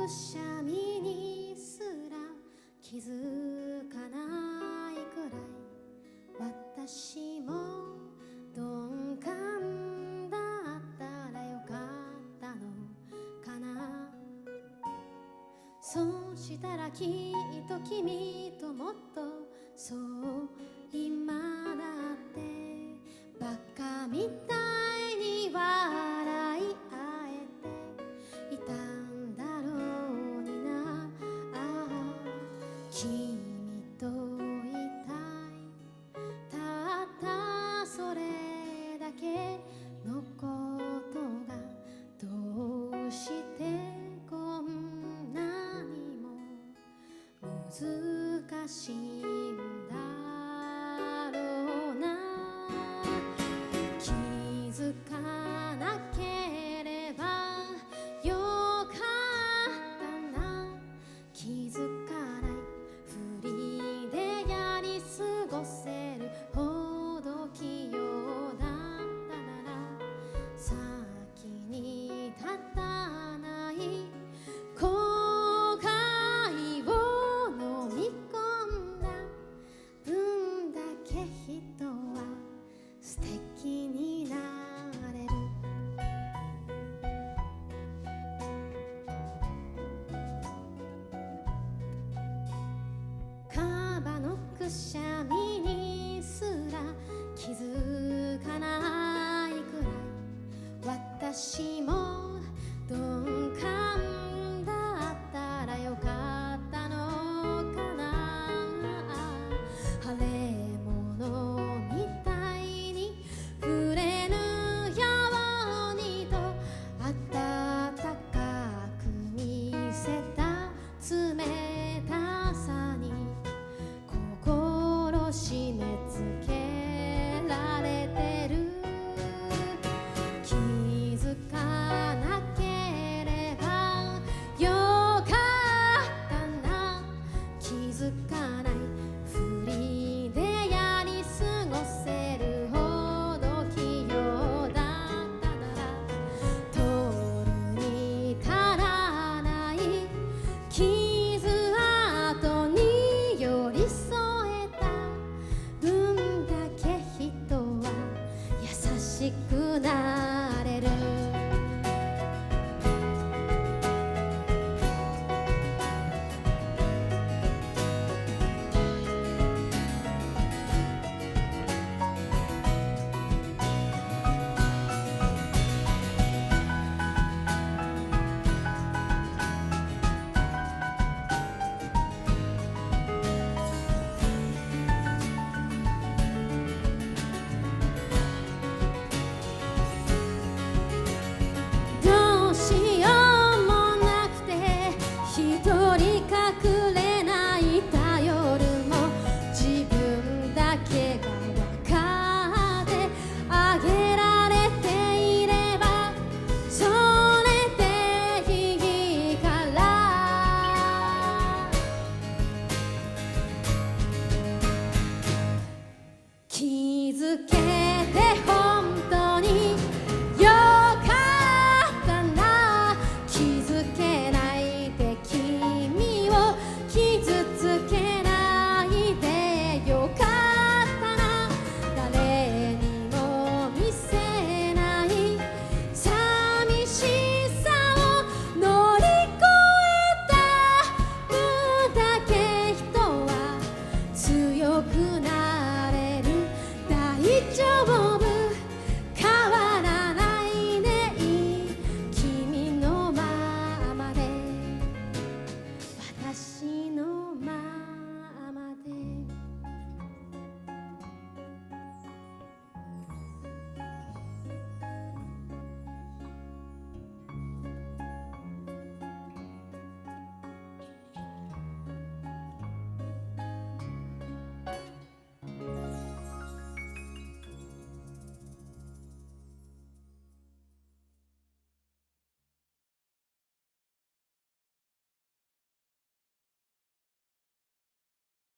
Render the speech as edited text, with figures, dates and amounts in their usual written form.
くしゃみにすら気づかないくらい私も鈍感だったらよかったのかな。そうしたらきっと君ともっとそう今だってバカみたいに笑い合えていたんだろうにな。ああ君といたいたったそれだけのことがどうしてこんなにも難しいんだろうな。気づかなければよかったな。気づかないふりでやり過ごせるほど器用だったなら先に立たない後悔を飲み込んだ分だけ人は素敵になれる。カバのくしゃみにすら気づかないくらい私も